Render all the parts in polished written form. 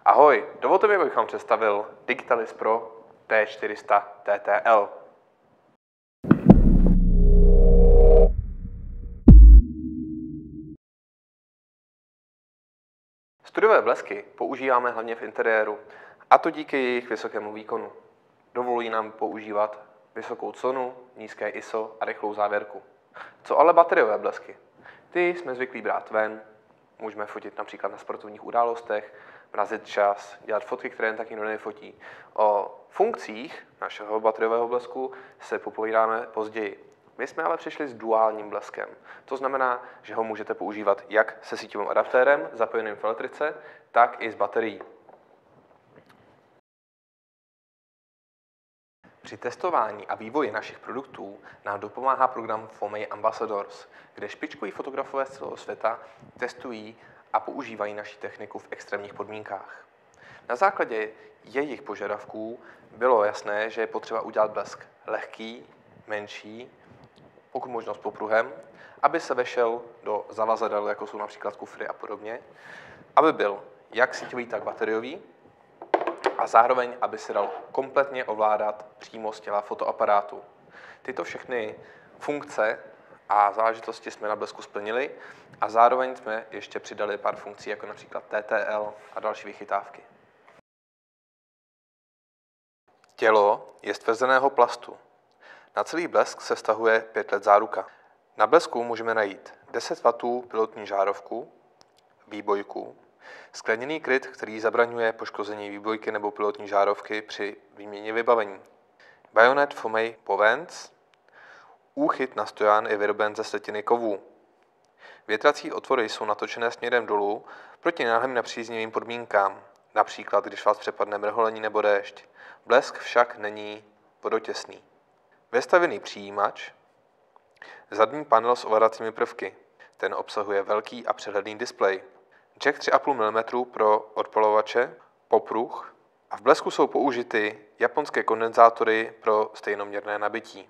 Ahoj, dovolte mi, abych vám představil Digitalis Pro T400 TTL. Studiové blesky používáme hlavně v interiéru, a to díky jejich vysokému výkonu. Dovolují nám používat vysokou clonu, nízké ISO a rychlou závěrku. Co ale bateriové blesky? Ty jsme zvyklí brát ven, můžeme fotit například na sportovních událostech, mrazit čas, dělat fotky, které jen tak nikdo nefotí. O funkcích našeho bateriového blesku se popovídáme později. My jsme ale přišli s duálním bleskem. To znamená, že ho můžete používat jak se síťovým adaptérem zapojeným v elektrice, tak i s baterií. Při testování a vývoji našich produktů nám dopomáhá program FOMEI Ambassadors, kde špičkoví fotografové z celého světa testují a používají naši techniku v extrémních podmínkách. Na základě jejich požadavků bylo jasné, že je potřeba udělat blesk lehký, menší, pokud možno s popruhem, aby se vešel do zavazadel, jako jsou například kufry a podobně, aby byl jak síťový, tak bateriový, a zároveň, aby se dal kompletně ovládat přímo z těla fotoaparátu. Tyto všechny funkce a záležitosti jsme na blesku splnili a zároveň jsme ještě přidali pár funkcí, jako například TTL a další vychytávky. Tělo je z tvrzeného plastu. Na celý blesk se vztahuje 5 let záruka. Na blesku můžeme najít 10 W pilotní žárovku, výbojku, skleněný kryt, který zabraňuje poškození výbojky nebo pilotní žárovky při výměně vybavení. Bajonet FOMEI Bovens, úchyt na stojan je vyroben ze sletiny kovů. Větrací otvory jsou natočené směrem dolů proti náhlým nepříznivým podmínkám, například když vás přepadne mrholení nebo déšť. Blesk však není vodotěsný. Vestavěný přijímač, zadní panel s ovladacími prvky. Ten obsahuje velký a přehledný displej. Jack 3,5 mm pro odpalovače, popruh a v blesku jsou použity japonské kondenzátory pro stejnoměrné nabití.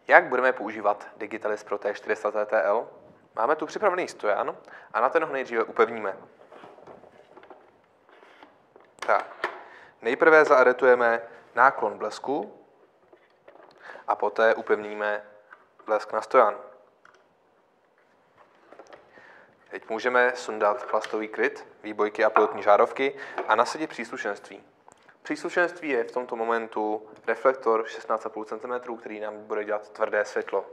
Jak budeme používat Digitalis Pro T400 TTL? Máme tu připravený stojan a na ten ho nejdříve upevníme. Tak. Nejprve zaaretujeme náklon blesku a poté upevníme blesk na stojan. Teď můžeme sundat plastový kryt, výbojky a pilotní žárovky a nasadit příslušenství. Příslušenství je v tomto momentu reflektor 16,5 cm, který nám bude dělat tvrdé světlo.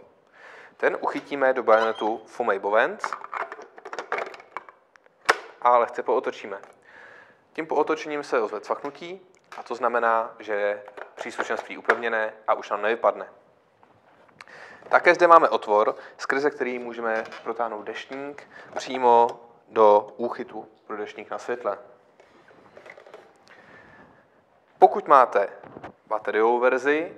Ten uchytíme do bajonetu FOMEI Bovens a lehce pootočíme. Tím pootočením se ozve cvaknutí a to znamená, že je příslušenství upevněné a už nám nevypadne. Také zde máme otvor, skrze který můžeme protáhnout deštník přímo do úchytu pro deštník na světle. Pokud máte bateriovou verzi,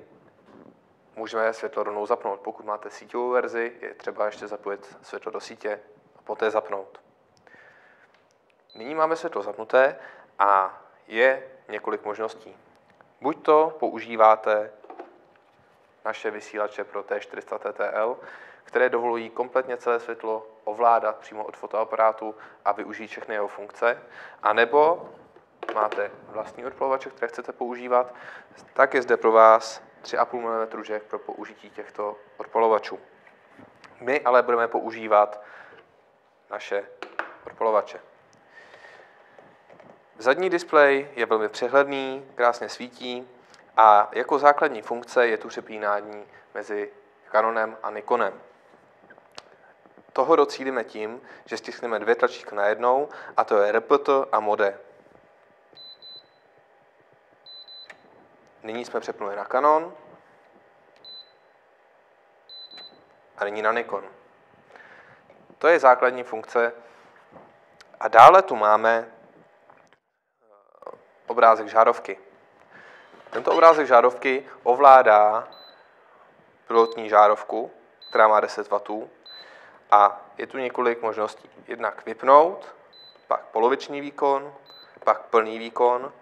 můžeme světlo rovnou zapnout. Pokud máte síťovou verzi, je třeba ještě zapojit světlo do sítě a poté zapnout. Nyní máme světlo zapnuté a je několik možností. Buď to používáte naše vysílače pro T400 TTL, které dovolují kompletně celé světlo ovládat přímo od fotoaparátu a využít všechny jeho funkce, anebo máte vlastní odpalovače, které chcete používat, tak je zde pro vás 3,5 mm jack pro použití těchto odpalovačů. My ale budeme používat naše odpalovače. Zadní displej je velmi přehledný, krásně svítí a jako základní funkce je tu přepínání mezi Canonem a Nikonem. Toho docílíme tím, že stiskneme 2 tlačítka najednou, a to je RPT a Mode. Nyní jsme přepnuli na Canon a nyní na Nikon. To je základní funkce. A dále tu máme obrázek žárovky. Tento obrázek žárovky ovládá pilotní žárovku, která má 10 W, a je tu několik možností. Jednak vypnout, pak poloviční výkon, pak plný výkon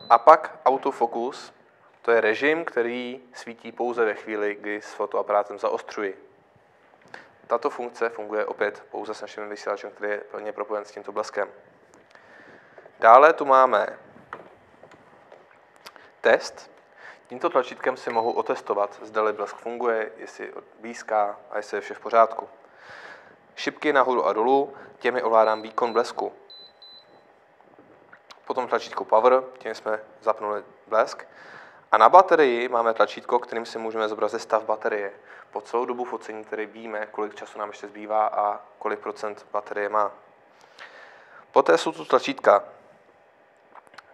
a pak autofokus. To je režim, který svítí pouze ve chvíli, kdy s fotoaparátem zaostřuji. Tato funkce funguje opět pouze s naším vysílačem, který je plně propojen s tímto bleskem. Dále tu máme test. Tímto tlačítkem si mohu otestovat, zda blesk funguje, jestli blízká a jestli je vše v pořádku. Šipky nahoru a dolů, těmi ovládám výkon blesku. Potom tlačítko Power, tím jsme zapnuli blesk. A na baterii máme tlačítko, kterým si můžeme zobrazit stav baterie. Po celou dobu focení tedy víme, kolik času nám ještě zbývá a kolik procent baterie má. Poté jsou tu tlačítka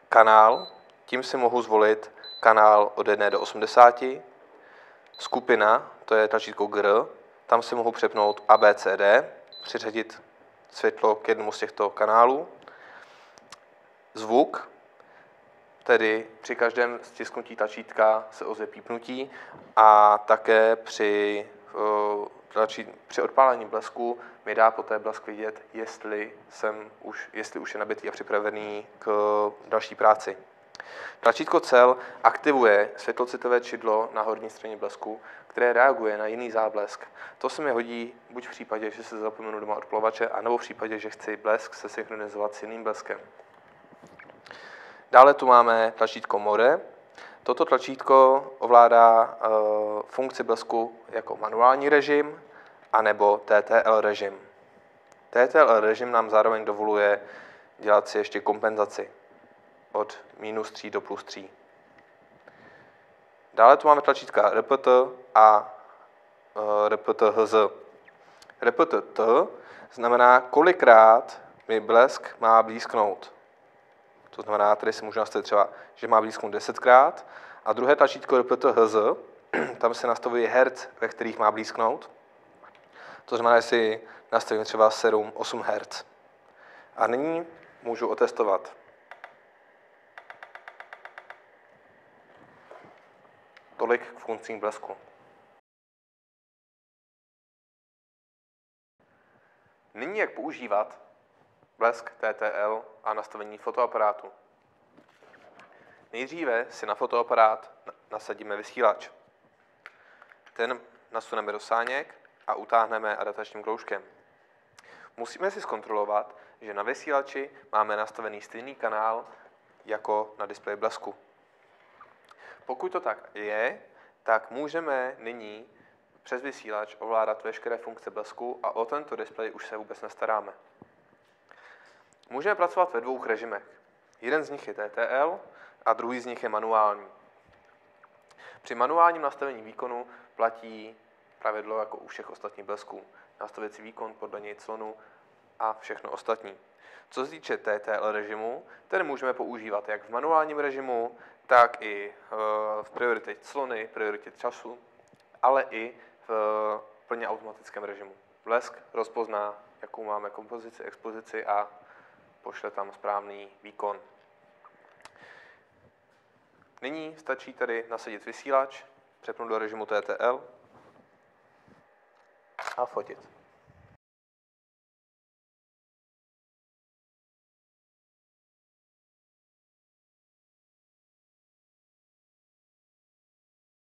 kanál, tím si mohu zvolit kanál od 1 do 80. Skupina, to je tlačítko GR, tam si mohu přepnout ABCD, přiřadit světlo k jednomu z těchto kanálů. Zvuk, tedy při každém stisknutí tlačítka se ozve pípnutí a také při odpálení blesku mi dá poté blesk vidět, jestli už je nabitý a připravený k další práci. Tlačítko cel aktivuje světlocitové čidlo na horní straně blesku, které reaguje na jiný záblesk. To se mi hodí buď v případě, že se zapomenu doma odpalovače, anebo v případě, že chci blesk se synchronizovat s jiným bleskem. Dále tu máme tlačítko Mode. Toto tlačítko ovládá funkci blesku jako manuální režim anebo TTL režim. TTL režim nám zároveň dovoluje dělat si ještě kompenzaci od -3 do +3. Dále tu máme tlačítka RPT a RPT-HZ. RPT-T znamená, kolikrát mi blesk má blízknout. To znamená, tady si můžu nastavit třeba, že má blízknout 10krát. A druhé tlačítko RPT-HZ, tam se nastavuje hertz, ve kterých má blízknout. To znamená, že si nastavím třeba 7-8 Hz. A nyní můžu otestovat. Tolik k funkcím blesku. Nyní jak používat blesk TTL a nastavení fotoaparátu. Nejdříve si na fotoaparát nasadíme vysílač. Ten nasuneme do sáněk a utáhneme adaptačním kroužkem. Musíme si zkontrolovat, že na vysílači máme nastavený stejný kanál jako na displeji blesku. Pokud to tak je, tak můžeme nyní přes vysílač ovládat veškeré funkce blesku a o tento displej už se vůbec nestaráme. Můžeme pracovat ve dvou režimech. Jeden z nich je TTL a druhý z nich je manuální. Při manuálním nastavení výkonu platí pravidlo jako u všech ostatních blesků. Nastavit si výkon podle něj clonu a všechno ostatní. Co se týče TTL režimu, ten můžeme používat jak v manuálním režimu, tak i v prioritě clony, prioritě času, ale i v plně automatickém režimu. Blesk rozpozná, jakou máme kompozici, expozici a pošle tam správný výkon. Nyní stačí tedy nasadit vysílač, přepnout do režimu TTL a fotit.